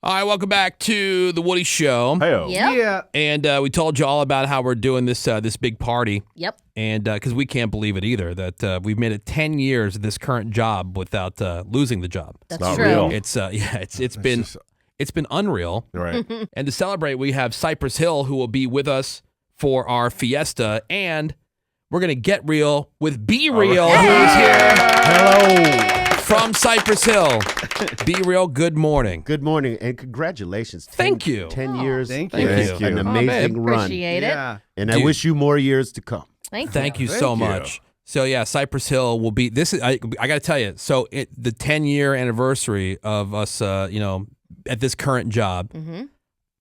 All right, welcome back to the Woody Show. Hey-o. Yep. Yeah. And we told you all about how we're doing this big party. Yep. And because we can't believe it either, that we've made it 10 years of this current job without losing the job. That's not true. real. It's been unreal. Right. And to celebrate, we have Cypress Hill, who will be with us for our Fiesta, and we're gonna get real with Be Real, who's here. Hello. From Cypress Hill. Be Real, good morning. Good morning and congratulations. Thank you. 10 years. Thank you. Thank An you. amazing run. Appreciate it. And Dude. I wish you more years to come. Thank you Thank so you. much. So yeah, Cypress Hill will be this is I got to tell you. So the 10-year anniversary of us at this current job.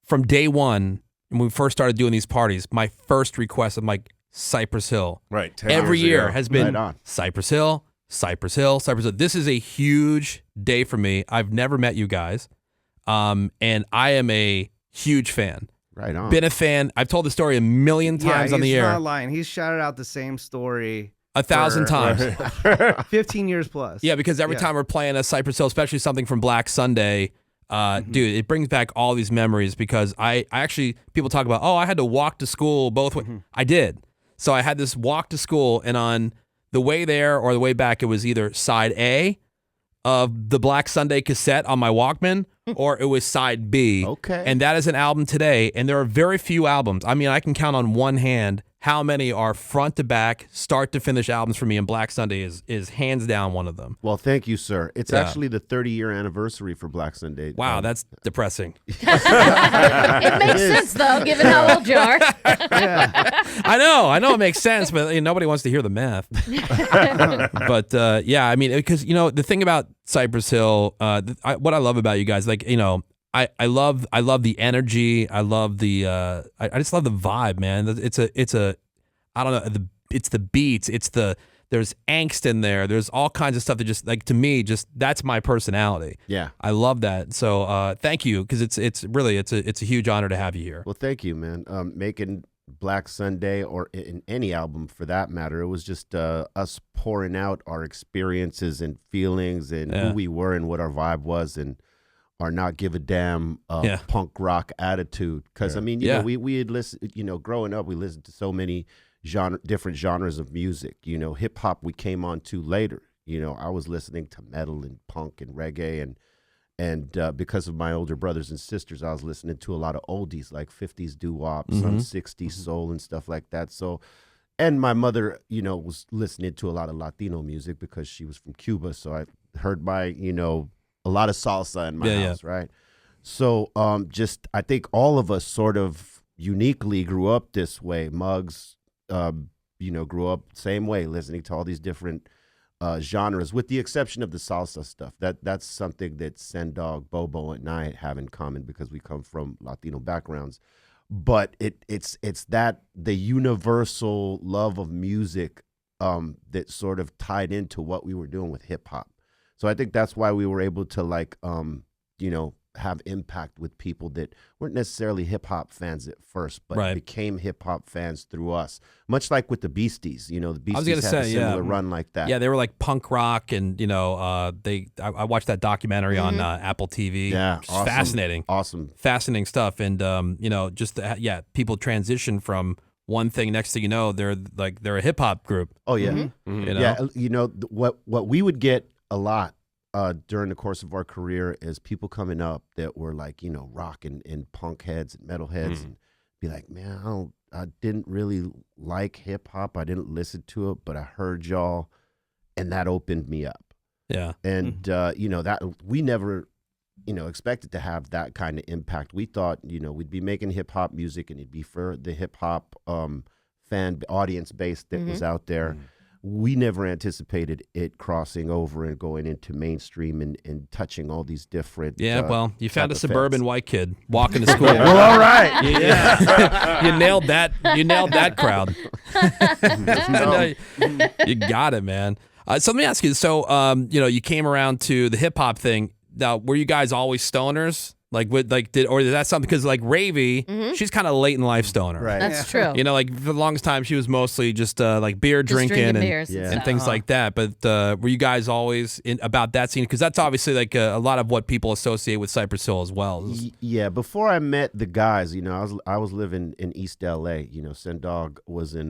From day one when we first started doing these parties, my first request, I'm like, Cypress Hill. Right. 10 Every years year ago. has been Right on. Cypress Hill, Cypress Hill, Cypress Hill. This is a huge day for me. I've never met you guys. And I am a huge fan. Right on. Been a fan. I've told the story a million times on the He's air. not lying. He's shouted out the same story 1,000 times. 15 years plus. Yeah, because every time we're playing a Cypress Hill, especially something from Black Sunday, dude, it brings back all these memories because I actually, people talk about, oh, I had to walk to school both ways. I did. So I had this walk to school, and on the way there or the way back, it was either side A of the Black Sunday cassette on my Walkman, or it was side B. Okay. And that is an album today, and there are very few albums. I mean, I can count on one hand how many are front to back, start to finish albums for me, and Black Sunday is hands down one of them. Well, thank you, sir. It's Yeah. actually the 30-year anniversary for Black Sunday. Wow, that's depressing. It makes sense, though, given how old you are. I know it makes sense, but nobody wants to hear the math. But yeah, I mean, because the thing about Cypress Hill, what I love about you guys, like I love the energy. I love the I just love the vibe, man. It's a I don't know, it's the beats, there's angst in there. There's all kinds of stuff that just, like, to me, just that's my personality. Yeah. I love that. So thank you, because it's really a huge honor to have you here. Well, thank you, man. Making Black Sunday, or in any album for that matter, it was just us pouring out our experiences and feelings and who we were and what our vibe was and our not give a damn punk rock attitude. Because I mean, we had listened. Growing up, we listened to so many different genres of music. Hip hop we came on to later. I was listening to metal and punk and reggae and because of my older brothers and sisters, I was listening to a lot of oldies like 50s doo-wop, some 60s soul and stuff like that. So, and my mother, was listening to a lot of Latino music because she was from Cuba. So I heard a lot of salsa in my house, right? So I think all of us sort of uniquely grew up this way. Muggs, grew up same way, listening to all these different genres, with the exception of the salsa stuff. That's something that Sendog, Bobo, and I have in common because we come from Latino backgrounds. But it's that the universal love of music that sort of tied into what we were doing with hip hop. So I think that's why we were able to have impact with people that weren't necessarily hip hop fans at first, but became hip hop fans through us. Much like with the Beasties, the Beasties had a similar run like that. Yeah, they were like punk rock, and I watched that documentary on Apple TV. Yeah, It's fascinating, fascinating stuff, and people transition from one thing. Next thing you know, they're a hip hop group. Oh yeah, what we would get a lot during the course of our career is people coming up that were like, rock and punk heads and metal heads, and be like, man, I didn't really like hip hop. I didn't listen to it, but I heard y'all, and that opened me up. Yeah. And, that we never, expected to have that kind of impact. We thought, we'd be making hip hop music and it'd be for the hip hop fan audience base that was out there. We never anticipated it crossing over and going into mainstream and touching all these different. Well, you found a suburban white kid walking to school. Well, all right. You nailed that. You nailed that crowd. You got it, man. So let me ask you. So, you came around to the hip hop thing. Now, were you guys always stoners? Like, or is that something? Because like Ravy, she's kind of late in life stoner. Right. That's true. You know, like for the longest time, she was mostly just like beer Just drinking and, beers Yeah. and, and stuff. things like that. But were you guys always about that scene? Because that's obviously like a lot of what people associate with Cypress Hill as well. Yeah, before I met the guys, I was living in East LA. Sendog was in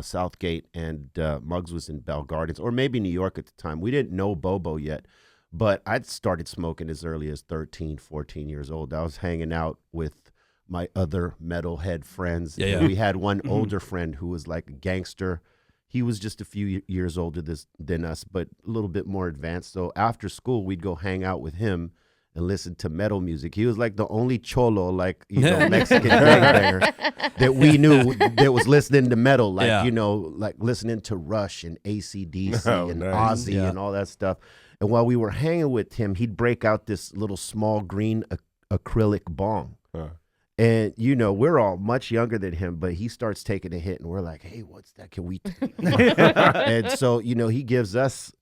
Southgate, and Muggs was in Bell Gardens, or maybe New York at the time. We didn't know Bobo yet, but I'd started smoking as early as 13, 14 years old. I was hanging out with my other metalhead friends. Yeah. We had one older friend who was like a gangster. He was just a few years older than us, but a little bit more advanced. So after school, we'd go hang out with him and listen to metal music. He was like the only cholo, Mexican gangbanger that we knew that was listening to metal, like listening to Rush and AC/DC and Ozzy and all that stuff. And while we were hanging with him, he'd break out this little small green acrylic bong. And, we're all much younger than him, but he starts taking a hit and we're like, hey, what's that? Can we? And so, he gives us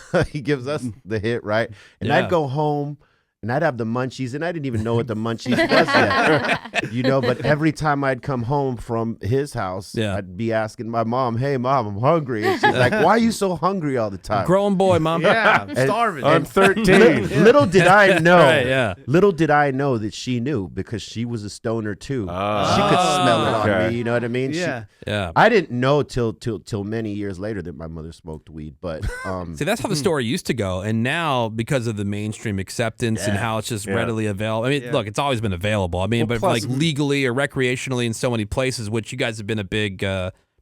the hit, right? And I'd go home and I'd have the munchies, and I didn't even know what the munchies was yet, but every time I'd come home from his house, I'd be asking my mom, hey, Mom, I'm hungry. And she's like, why are you so hungry all the time? Growing boy, Mom. Yeah, I'm starving. I'm 13. Little did I know. Right, yeah. Little did I know that she knew, because she was a stoner too. She could smell it on me. You know what I mean? Yeah. Yeah. I didn't know till many years later that my mother smoked weed. But See, that's how the story used to go, and now because of the mainstream acceptance and how it's just readily available. I mean, look, it's always been available. I mean, but plus- like legally or recreationally in so many places, which you guys have been a big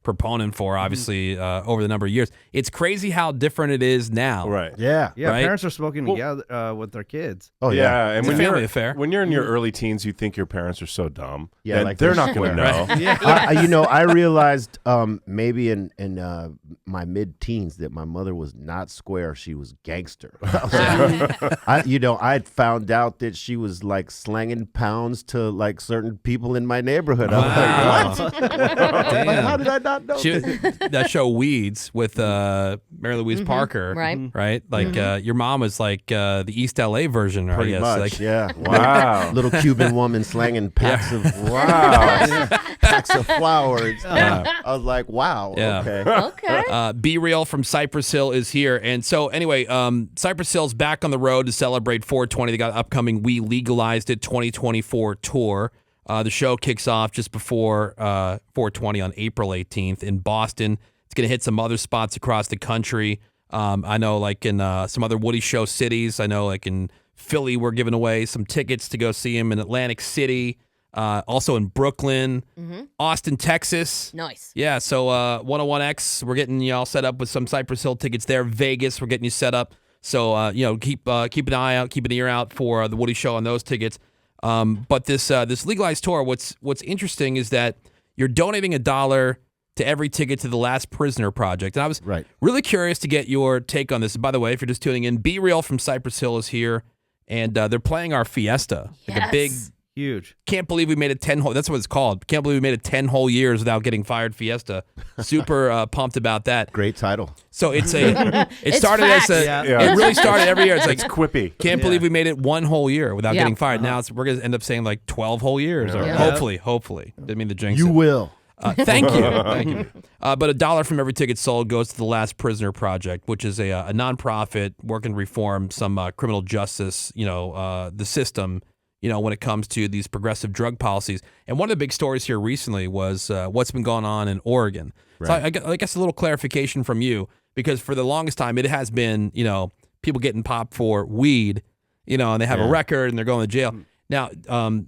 proponent for, obviously, over the number of years. It's crazy how different it is now. Right. Yeah, Right? parents are smoking together with their kids. oh Yeah, and It's when a family you're affair. when you're in your early teens, you think your parents are so dumb. Yeah, and like they're they're not going to square. know. I realized maybe in my mid-teens that my mother was not square; she was gangster. I'd found out that she was like slanging pounds to like certain people in my neighborhood. I was like, what? Damn. How did I not know? That show Weeds with Mary Louise Parker, Right. Right? Like your mom was like the East LA version, I Pretty guess. much, Like, yeah. Wow. Little Cuban woman slanging packs of flowers. I was like, wow. Yeah. Okay. Okay. Be Real from Cypress Hill is here. And so anyway, Cypress Hill's back on the road to celebrate 420. They got an upcoming We Legalized It 2024 tour. The show kicks off just before 420 on April 18th in Boston. It's going to hit some other spots across the country. I know like in some other Woody Show cities. I know like in Philly, we're giving away some tickets to go see him in Atlantic City. Also in Brooklyn, Austin, Texas. Nice. Yeah, so 101X, we're getting you all set up with some Cypress Hill tickets there. Vegas, we're getting you set up. So, keep an eye out, keep an ear out for the Woody Show on those tickets. But this Legalized tour, what's interesting is that you're donating $1 to every ticket to the Last Prisoner Project. And I was really curious to get your take on this. And by the way, if you're just tuning in, Be Real from Cypress Hill is here, and they're playing our Fiesta. Like a big, Huge. can't believe we made it 10 whole, that's what it's called. Can't believe we made it 10 whole years without getting fired Fiesta. Super pumped about that. Great title. So it started facts. as it really started every year. It's like, It's quippy. can't believe we made it 1 whole year without getting fired. Now we're going to end up saying like 12 whole years. Or hopefully. Didn't mean to jinx You it. will. Thank you. Thank you. But $1 from every ticket sold goes to the Last Prisoner Project, which is a nonprofit working to reform some criminal justice, the system, when it comes to these progressive drug policies. And one of the big stories here recently was what's been going on in Oregon. Right. So I guess a little clarification from you, because for the longest time it has been, people getting popped for weed, and they have a record and they're going to jail. Now,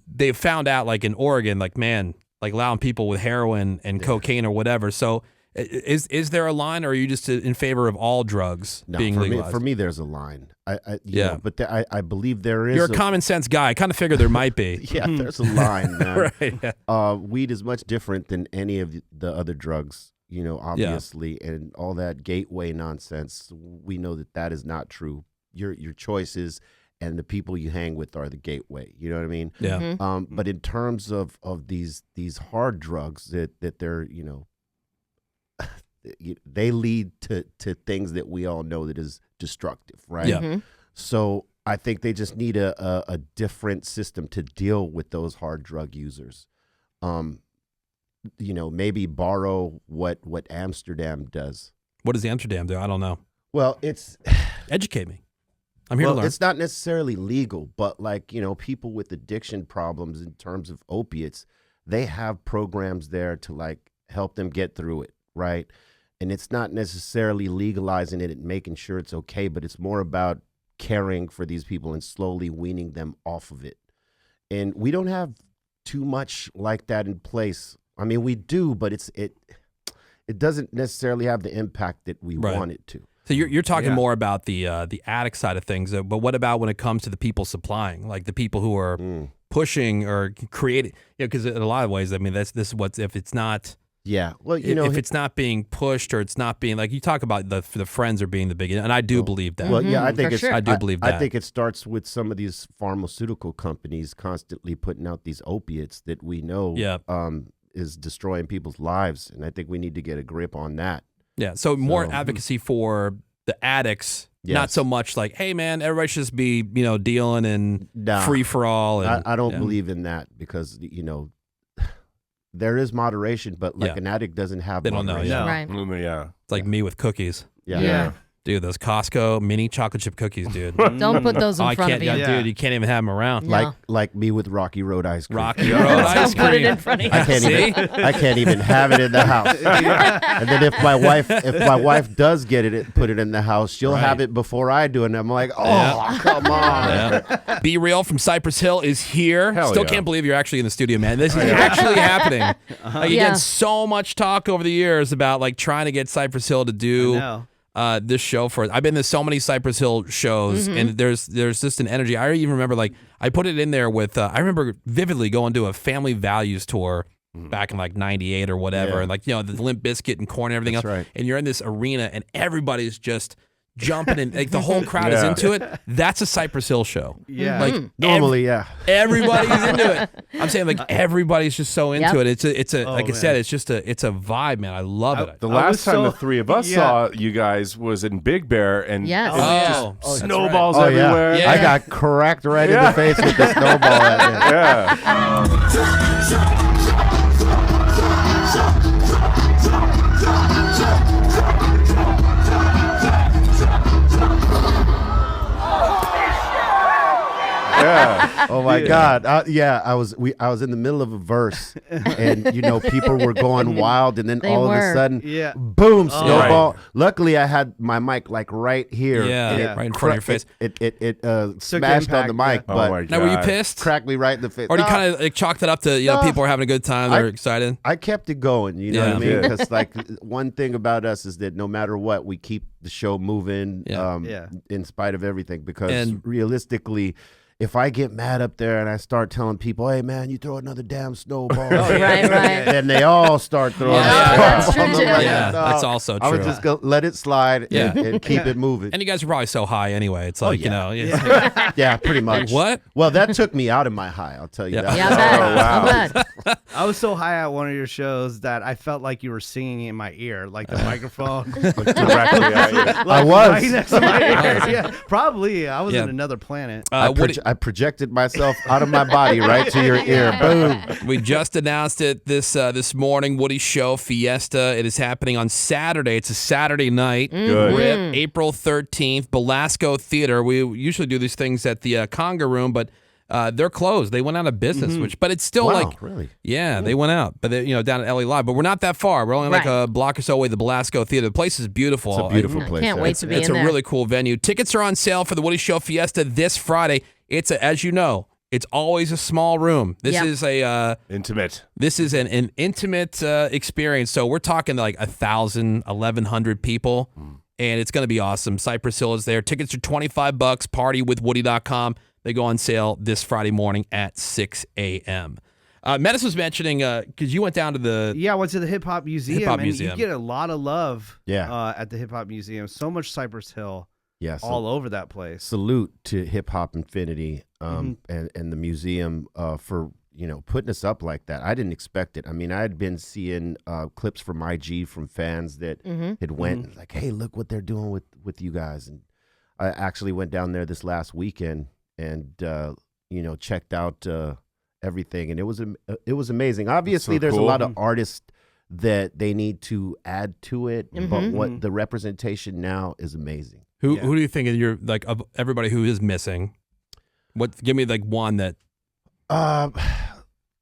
they've found out like in Oregon, like, man, like allowing people with heroin and cocaine or whatever. So is there a line, or are you just in favor of all drugs being legalized? For me, there's a line. But I believe there is. You're a common sense guy. I kind of figured there might be. Yeah, there's a line, man. Right. Yeah. Weed is much different than any of the other drugs, obviously, and all that gateway nonsense. We know that is not true. Your choices and the people you hang with are the gateway. You know what I mean? Yeah. But in terms of these hard drugs that they're, they lead to things that we all know that is destructive, right? Yeah. So I think they just need a different system to deal with those hard drug users. Maybe borrow what Amsterdam does. What does Amsterdam do? I don't know. Well, it's Educate me. I'm here to learn. It's not necessarily legal, but people with addiction problems in terms of opiates, they have programs there to help them get through it, right? And it's not necessarily legalizing it and making sure it's okay, but it's more about caring for these people and slowly weaning them off of it. And we don't have too much like that in place. I mean, we do, but it doesn't necessarily have the impact that we want it to. So you're talking more about the addict side of things, but what about when it comes to the people supplying, like the people who are pushing or creating? Because in a lot of ways, I mean, this is what's if it's not. Yeah, well, if it's not being pushed or it's not being you talk about the friends are being the big, and I do believe that. Well, yeah, I think I do believe that. I think it starts with some of these pharmaceutical companies constantly putting out these opiates that we know is destroying people's lives, and I think we need to get a grip on that. Yeah, so more advocacy for the addicts, not so much hey man, everybody should just be dealing and free for all. I don't believe in that because there is moderation, but an addict doesn't have they don't moderation. know. Right. Yeah. It's like me with cookies. Yeah. Dude, those Costco mini chocolate chip cookies, dude. Don't put those in I front can't, of you. dude, you can't even have them around. No. Like me with Rocky Road ice cream. Rocky Road ice Don't put it cream. in front of you. I can't even have it in the house. And then if my wife does get it, put it in the house, she'll have it before I do, and I'm like, come on. Yeah. Be Real from Cypress Hill is here. Hell Still yeah. can't believe you're actually in the studio, man. This is actually happening. Again, so much talk over the years about trying to get Cypress Hill to do this show for. I've been to so many Cypress Hill shows, and there's just an energy. I even remember I put it in there with. I remember vividly going to a Family Values tour back in '98 or whatever, and the Limp Bizkit and Korn and everything else. Right. And you're in this arena, and everybody's just jumping and the whole crowd is into it. That's a Cypress Hill show. Yeah. Normally, everybody's into it. I'm saying everybody's just so into it. It's a like I man. said, it's a vibe, man. I love it. The last time the so- three of us saw you guys was in Big Bear, and Yes. it was Oh, just that's snowballs Oh, yeah. everywhere. Yeah. I got cracked right in the face with the snowball. Yeah. Yeah. Oh my God! I was in the middle of a verse, and people were going wild, and then They all of were. a sudden, Yeah. boom, Oh. snowball. Luckily, I had my mic right here. Yeah, and Yeah. right in front of your face. It smashed on the mic, impact, Oh but my God. Now, were you pissed? cracked me right in the face. Or do you No, kind of chalked it up to No. people are having a good time, they're excited? I kept it going. You know Yeah. what I mean? Yeah. Because one thing about us is that no matter what, we keep the show moving. Yeah. In spite of everything, because And- realistically, if I get mad up there and I start telling people, "Hey man, you throw another damn snowball," Right. then they all start throwing. Yeah, snowballs. that's true, I'm too. like, Yeah, no, that's also I would true. just go let it slide and keep it moving. And you guys are probably so high anyway. It's like, yeah. yeah. Pretty much. What? Well, that took me out of my high. I'll tell you Yeah. that. Yeah, I bet. Oh, wow. I bet. I was so high at one of your shows that I felt like you were singing in my ear, like the microphone. Directly at you. I was. Right next to my ear. Yeah, probably. I was Yeah. in another planet. I projected myself out of my body right to your ear. Boom. We just announced it this morning. Woody Show Fiesta. It is happening on Saturday. It's a Saturday night. Good. We're at April 13th, Belasco Theater. We usually do these things at the Conga Room, but they're closed. They went out of business, but it's still Wow, really? Yeah, they went out, but they, down at LA Live. But we're not that far. We're only like Right. a block or so away. The Belasco Theater. The place is beautiful. It's a beautiful I place. can't yeah. wait to be It's in a there. really cool venue. Tickets are on sale for the Woody Show Fiesta this Friday. It's as you know, it's always a small room. This Yep. is a Intimate. this is an intimate experience. So we're talking like 1,000, 1,100 people, and it's going to be awesome. Cypress Hill is there. Tickets are $25. Partywithwoody.com. They go on sale this Friday morning at 6 a.m. Menace was mentioning because you went down to the Yeah, I went to the Hip Hop Museum. Hip Hop and Museum. You get a lot of love Yeah. at the Hip Hop Museum. So much Cypress Hill Yeah, so all over that place. salute to Hip Hop Infinity and the museum for putting us up like that. I didn't expect it. I mean, I had been seeing clips from IG from fans that had went like, "Hey, look what they're doing with you guys," and I actually went down there this last weekend and checked out everything, and it was amazing. Obviously, there's a lot of artists that they need to add to it, but what the representation now is amazing. Who do you think of everybody who is missing? Give me like one that.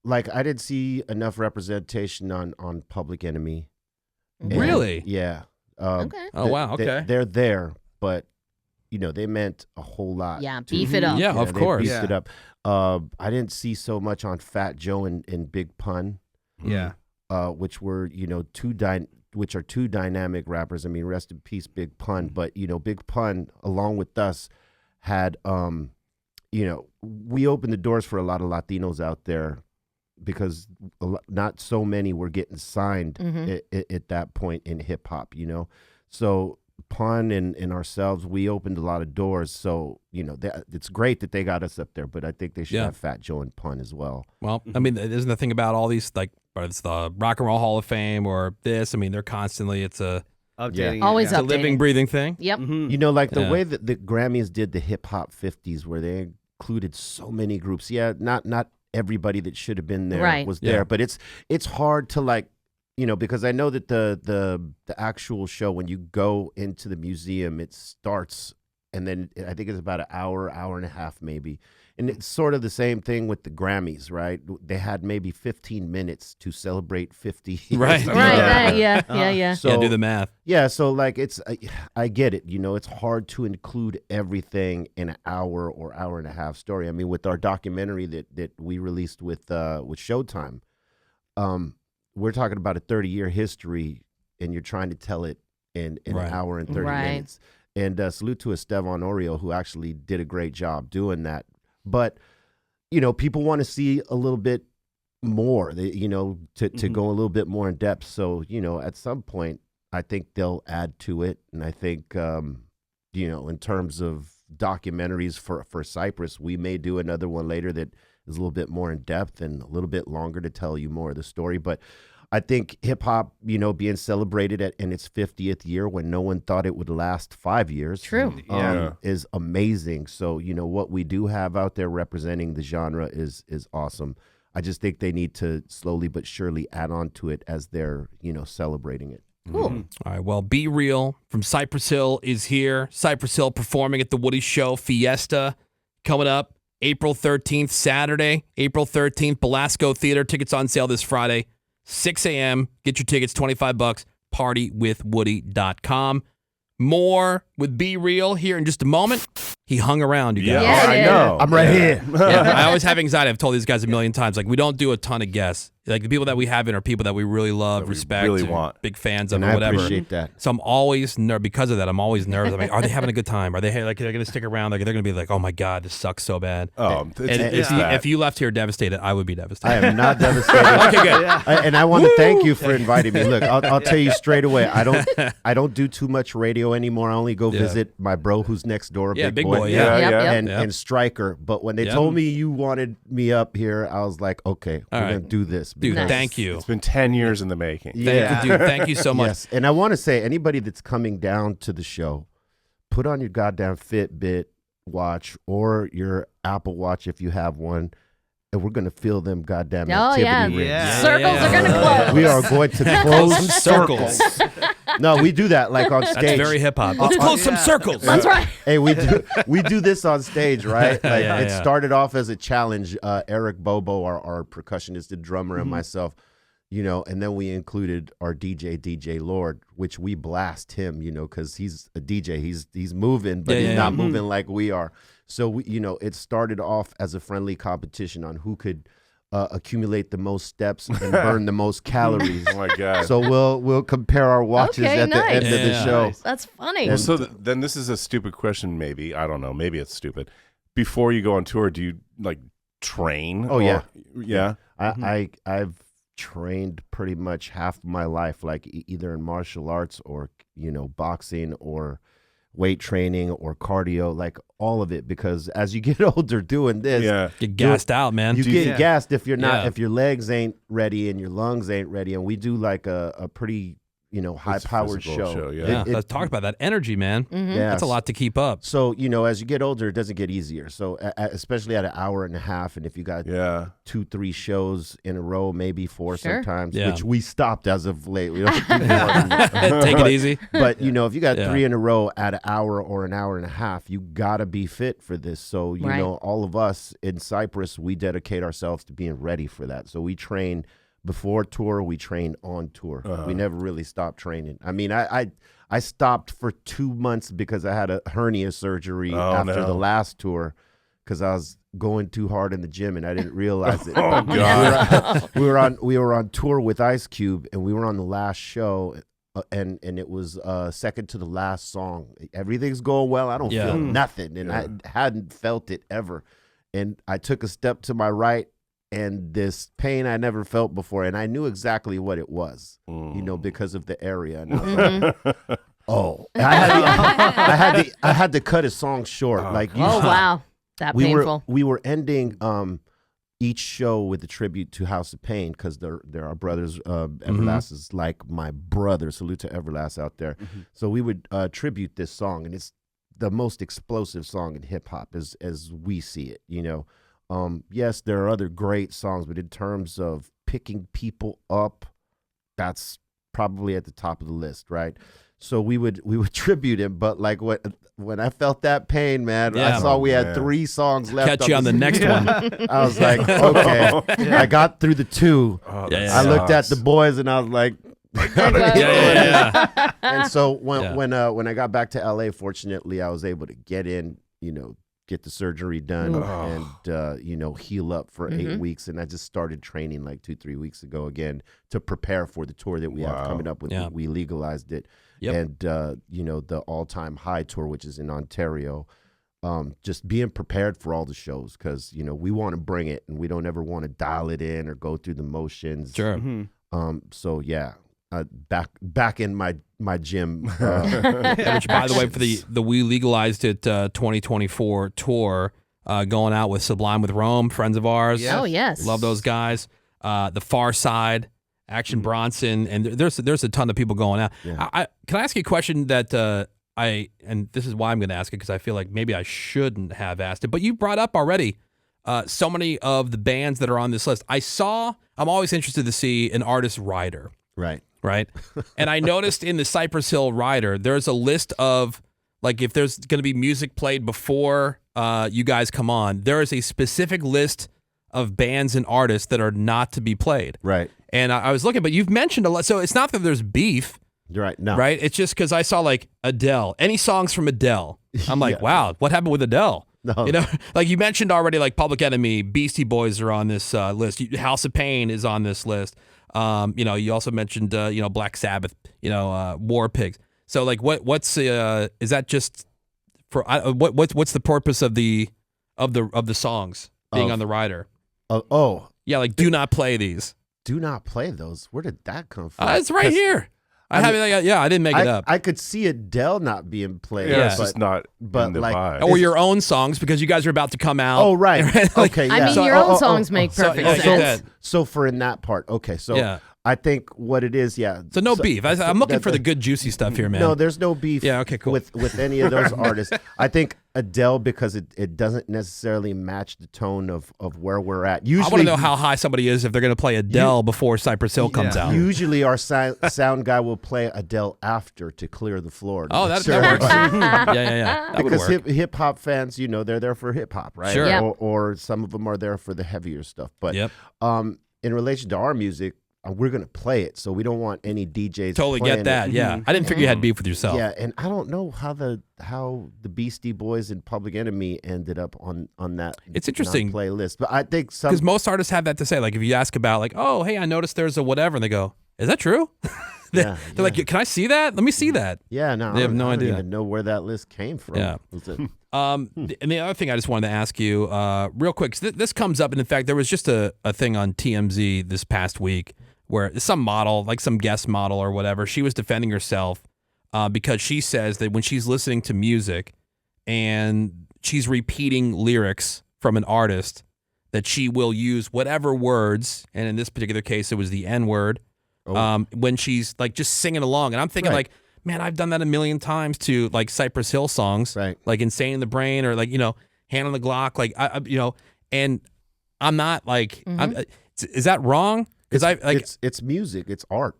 Like I didn't see enough representation on Public Enemy. Really? Yeah. Okay. Oh wow. Okay. They're there, but they meant a whole lot. Yeah, beef it up. Yeah, of course. Beefed it up. I didn't see so much on Fat Joe and Big Pun. Yeah. Which were two dynamic rappers. I mean, rest in peace, Big Pun. But Big Pun, along with us, had we opened the doors for a lot of Latinos out there because not so many were getting signed at that point in hip hop. So Pun and ourselves, we opened a lot of doors. So it's great that they got us up there, but I think they should have Fat Joe and Pun as well. Well, I mean, isn't the thing about all these, like, whether it's the Rock and Roll Hall of Fame or this, I mean, they're constantly, it's a Always it's a living, breathing thing. Yep. Like the way that the Grammys did the hip hop 50s, where they included so many groups. Yeah, not everybody that should have been there was there, but it's hard to because I know that the actual show, when you go into the museum, it starts, and then I think it's about an hour and a half maybe. And it's sort of the same thing with the Grammys, right? They had maybe 15 minutes to celebrate 50 years. Right. Yeah. So, do the math. Yeah, so I get it. It's hard to include everything in an hour or hour and a half story. I mean, with our documentary that we released with Showtime, we're talking about a 30-year history, and you're trying to tell it in an hour and 30 minutes. And salute to Esteban Oreo, who actually did a great job doing that. But, people want to see a little bit more, to go a little bit more in depth. So, at some point, I think they'll add to it. And I think, in terms of documentaries for Cypress, we may do another one later that is a little bit more in depth and a little bit longer to tell you more of the story. But I think hip hop, being celebrated in its 50th year when no one thought it would last 5 years. True. Is amazing. So, what we do have out there representing the genre is awesome. I just think they need to slowly but surely add on to it as they're, celebrating it. Cool. All right. Well, Be Real from Cypress Hill is here. Cypress Hill performing at the Woody Show Fiesta coming up April 13th, Saturday, April 13th, Belasco Theater. Tickets on sale this Friday. 6 a.m. Get your tickets, $25. Partywithwoody.com. More with Be Real here in just a moment. He hung around, you guys. Yeah, I know. I'm right here. I always have anxiety. I've told these guys a million times. Like, we don't do a ton of guests. Like, the people that we have in are people that we really love, respect, really want. big fans of, And or I whatever. appreciate that. So I'm always because of that. I'm always nervous. I'm like, are they having a good time? Are they they're going to stick around? Like, they're going to be like, oh my god, this sucks so bad. Oh, And it's if you left here devastated, I would be devastated. I am not devastated. Okay, good. And I want to thank you for inviting me. Look, I'll tell you straight away. I don't do too much radio anymore. I only go visit my bro who's next door, Yeah, Big Big Boy, yeah. Yep. and Stryker. But when they told me you wanted me up here, I was like, okay, we're gonna do this. Dude, because- thank you. It's been 10 years in the making. Thank you, dude. Thank you so much. Yes, and I want to say, anybody that's coming down to the show, put on your goddamn Fitbit watch or your Apple Watch if you have one, and we're gonna feel them goddamn activity rings. Yeah. Circles are going to close. We are going to close Circles. No, we do that like on stage. That's very hip hop. Let's close some circles. That's right. Hey, we do this on stage, right? Like Yeah, it yeah. started off as a challenge. Eric Bobo, our percussionist and drummer, and myself, and then we included our DJ Lord, which we blast him, because he's a DJ. He's moving, but he's not moving like we are. So we, it started off as a friendly competition on who could accumulate the most steps and burn the most calories. Oh my god. So we'll compare our watches Okay, at the end of the nice. show. That's funny. Well, so then this is a stupid question, maybe. I don't know. Maybe it's stupid. Before you go on tour, do you train? Oh, yeah. Yeah. I've trained pretty much half my life, like either in martial arts or boxing or weight training or cardio, like all of it, because as you get older doing this, Yeah. Get gassed out, man. you get gassed if you're not, Yeah. if your legs ain't ready and your lungs ain't ready. And we do like a pretty high-powered physical show, yeah. Yeah, let's talk about that energy, man. Mm-hmm. Yeah, That's a lot to keep up. So, as you get older, it doesn't get easier. So, especially at an hour and a half, and if you got 2-3 shows in a row, maybe 4 sometimes, which we stopped as of late. We don't do more. Take it easy. But, if you got 3 in a row at an hour or an hour and a half, you got to be fit for this. So, you know, all of us in Cypress, we dedicate ourselves to being ready for that. So we train before tour, we train on tour. We never really stopped training. I mean, I stopped for 2 months because I had a hernia surgery after the last tour because I was going too hard in the gym and I didn't realize it. Oh God! We were on tour with Ice Cube and we were on the last show. And it was second to the last song. Everything's going well. I don't feel nothing, and I hadn't felt it ever. And I took a step to my right, and this pain I never felt before, and I knew exactly what it was, because of the area. And I was like, oh, I had to cut his song short. Wow, that painful. We were ending each show with a tribute to House of Pain because they're our brothers. Everlast is like my brother. Salute to Everlast out there. So we would tribute this song, and it's the most explosive song in hip hop as we see it. Yes, there are other great songs, but in terms of picking people up, that's probably at the top of the list, right? So we would tribute him, but like when I felt that pain, man, I saw we had 3 songs left. Catch you on the next one. I was like, okay. I got through the 2. I looked at the boys and I was like, yeah. And so when I got back to LA, fortunately, I was able to get in, get the surgery done and heal up for 8 weeks. And I just started training like 2-3 weeks ago again to prepare for the tour that we have coming up with. We legalized it. And the all-time high tour, which is in Ontario. Just being prepared for all the shows because we want to bring it and we don't ever want to dial it in or go through the motions. Sure. So yeah, back in my gym. Which, by the way, for the We Legalized It 2024 tour, going out with Sublime with Rome, friends of ours. Yes. Oh yes, love those guys. The Far Side, Action Bronson, and there's a ton of people going out. Yeah. Can I ask you a question that and this is why I'm going to ask it because I feel like maybe I shouldn't have asked it, but you brought up already so many of the bands that are on this list. I'm always interested to see an artist rider. Right. And I noticed in the Cypress Hill rider, there's a list of, like, if there's going to be music played before you guys come on, there is a specific list of bands and artists that are not to be played. Right. And I was looking, but you've mentioned a lot. So it's not that there's beef. Right. No. Right. It's just because I saw like Adele, any songs from Adele. I'm like, wow, what happened with Adele? No. Like you mentioned already, like Public Enemy, Beastie Boys are on this list. House of Pain is on this list. You also mentioned, Black Sabbath, War Pigs. So like, what's is that just for what's the purpose of the songs being on the rider? Yeah, like do not play these. Do not play those. Where did that come from? It's right here. I didn't make it up. I could see Adele not being played. Yeah, it's just not in the vibe. Or your own songs because you guys are about to come out. Oh, right. Okay, yeah. I mean, your own songs make perfect sense. So for in that part, okay, so I think what it is, So no beef. I'm looking for the good juicy stuff here, man. No, there's no beef. Yeah, okay, cool. With any of those artists. I think Adele, because it doesn't necessarily match the tone of where we're at. Usually, I want to know how high somebody is if they're going to play Adele before Cypress Hill comes out. Usually our sound guy will play Adele after to clear the floor. Oh, that works. Yeah. That because hip hop fans, they're there for hip hop, right? Sure. Yep. Or some of them are there for the heavier stuff. But in relation to our music, we're going to play it, so we don't want any DJs totally get that. It. Yeah, I didn't figure you had beef with yourself. Yeah, and I don't know how the Beastie Boys and Public Enemy ended up on that. It's interesting playlist, but I think because most artists have that to say. Like if you ask about like, oh, hey, I noticed there's a whatever, and they go, is that true? They're like, can I see that? Let me see that. Yeah, no, they have no idea. I don't even know where that list came from. Yeah. And the other thing I just wanted to ask you real quick, 'cause this comes up, and in fact, there was just a thing on TMZ this past week where some model, like some guest model or whatever, she was defending herself because she says that when she's listening to music and she's repeating lyrics from an artist, that she will use whatever words, and in this particular case, it was the N-word, when she's like just singing along, and I'm thinking like, man, I've done that a million times to like Cypress Hill songs, like "Insane in the Brain" or like "Hand on the Glock," like and I'm not like, is that wrong? Because it's music, it's art.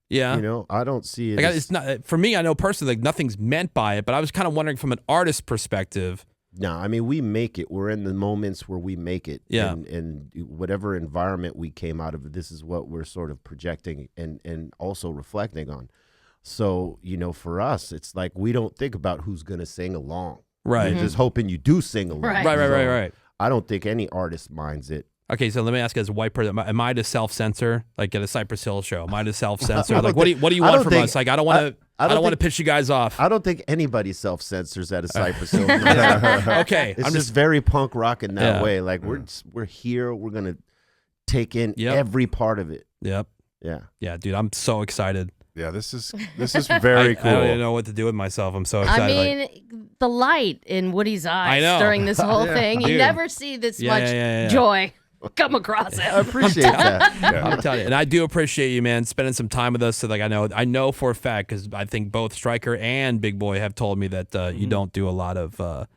Yeah, I don't see it. Like, it's not for me. I know personally, like nothing's meant by it, but I was kind of wondering from an artist perspective. No, I mean, we make it. We're in the moments where we make it. Yeah. And whatever environment we came out of, this is what we're sort of projecting and also reflecting on. So, for us, it's like we don't think about who's going to sing along. Right. We're just hoping you do sing along. Right. I don't think any artist minds it. Okay, so let me ask you as a white person, am I to self-censor? Like at a Cypress Hill show, am I to self-censor? Like what do you want from us? Like I don't want to piss you guys off. I don't think anybody self-censors at a Cypress Hill. Okay. It's just very punk rock in that way. Like we're here, we're going to take in every part of it. Yep. Yeah. Yeah, dude, I'm so excited. Yeah, this is very cool. I don't even know what to do with myself. I'm so excited. I mean, the light in Woody's eyes during this whole thing. You never see this much joy come across him. I appreciate that. I'm telling you, and I do appreciate you, man, spending some time with us. So, like, I know for a fact because I think both Stryker and Big Boy have told me that you don't do a lot of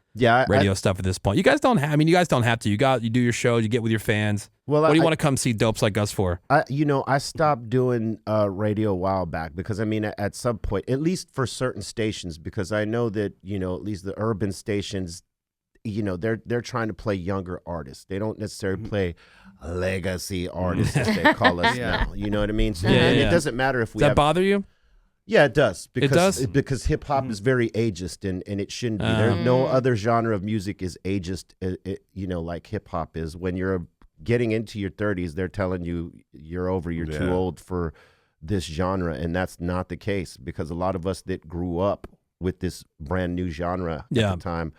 radio stuff at this point. You guys don't have. I mean, you guys don't have to. You do your shows. You get with your fans. Well, what do you want to come see dopes like us for? I stopped doing radio a while back because I mean, at some point, at least for certain stations, because I know that at least the urban stations, they're trying to play younger artists. They don't necessarily play legacy artists as they call us now. You know what I mean? So it doesn't matter if we Does that bother you? Yeah, it does. It does? Because hip hop is very ageist, and it shouldn't be. There's no other genre of music is ageist, like hip hop is. When you're getting into your 30s, they're telling you you're too old for this genre, and that's not the case because a lot of us that grew up with this brand new genre at the time,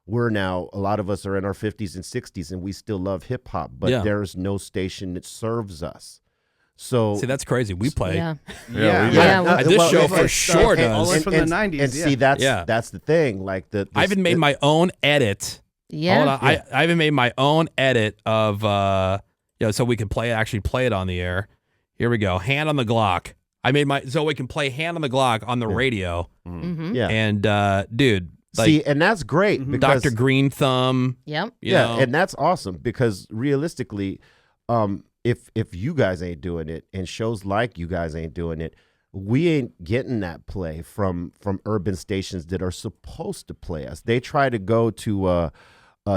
a lot of us are in our 50s and 60s, and we still love hip hop, but there's no station that serves us. So see, that's crazy. We play. This show for sure does. All the way from the 90s. And see, that's the thing. Like I even made my own edit. Yeah. Hold on. I even made my own edit of so we can actually play it on the air. Here we go. Hand on the Glock. I made so we can play Hand on the Glock on the radio. Mm-hmm. Yeah. And dude, like, see, and that's great because Dr. Green Thumb. Yep. And that's awesome because realistically, if you guys ain't doing it and shows like you guys ain't doing it, we ain't getting that play from urban stations that are supposed to play us. They try to go to a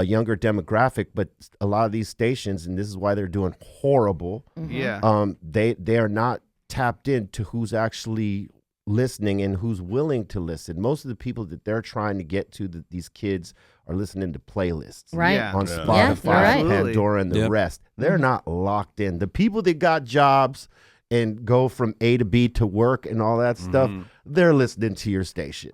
younger demographic, but a lot of these stations, and this is why they're doing horrible. They are not tapped into who's actually listening and who's willing to listen. Most of the people that they're trying to get to, these kids are listening to playlists on Spotify, Pandora, and the rest. They're not locked in. The people that got jobs and go from A to B to work and all that stuff, they're listening to your station.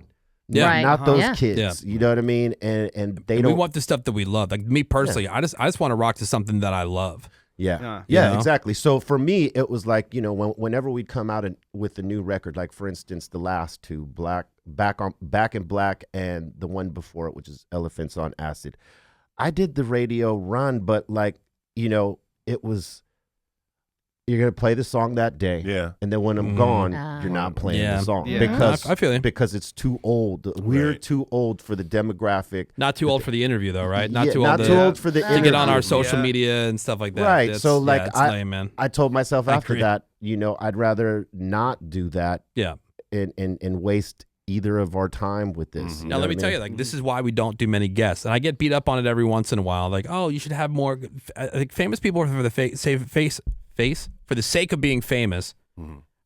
Not those kids. You know what I mean? And they don't. We want the stuff that we love. Like me personally, I just want to rock to something that I love. Yeah, exactly. So for me, it was like, whenever we'd come out with a new record, like for instance, the last two, Back in Black, and the one before it, which is Elephants on Acid, I did the radio run, but like, it was, you're going to play the song that day. Yeah. And then when I'm gone, you're not playing the song. Yeah. Because I feel you. Because it's too old. We're too old for the demographic. Not too old for the interview though, right? Not too old for the interview. To get on our social media and stuff like that. Right. That's, so like it's lame, man. I told myself after that, I'd rather not do that. Yeah. And waste either of our time with this. Now let me tell you, like, this is why we don't do many guests, and I get beat up on it every once in a while. Like, oh, you should have more. Like, famous people for the sake of being famous.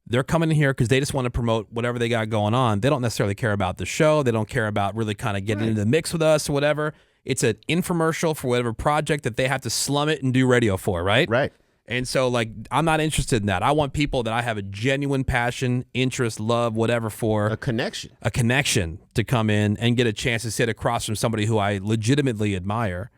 They're coming in here because they just want to promote whatever they got going on. They don't necessarily care about the show. They don't care about really kind of getting into the mix with us or whatever. It's an infomercial for whatever project that they have to slum it and do radio for, right? Right. And so, like, I'm not interested in that. I want people that I have a genuine passion, interest, love, whatever for. A connection to come in and get a chance to sit across from somebody who I legitimately admire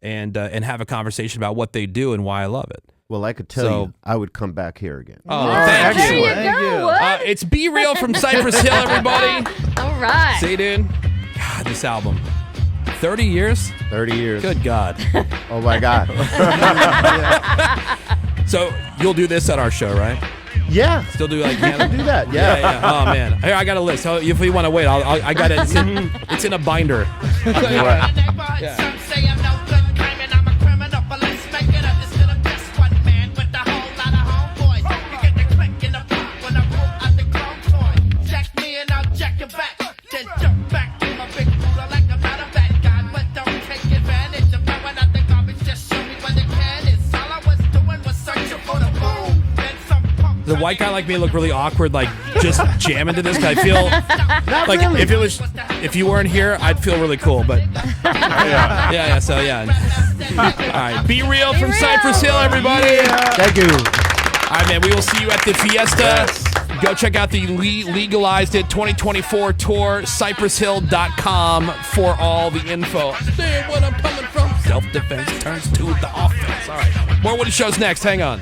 and have a conversation about what they do and why I love it. Well, I could tell you, I would come back here again. Oh, thank you. There you go. It's Be Real from Cypress Hill, everybody. All right. See, dude? God, this album. 30 years? 30 years. Good God. Oh, my God. So you'll do this at our show, right? Yeah. Still do like do that. Yeah. Oh man, here I got a list. So if you want to wait, I got it. It's in a binder. The white guy like me look really awkward, like just jamming to this. Cause I feel like really. if you weren't here, I'd feel really cool. But yeah. So yeah. All right, be real from Cypress Hill, everybody. Thank you. All right, man. We will see you at the Fiesta. Yes. Go check out the Legalized It 2024 tour, cypresshill.com for all the info. Understand what I'm coming from. Self-defense turns to the offense. All right. More Woody Shows next. Hang on.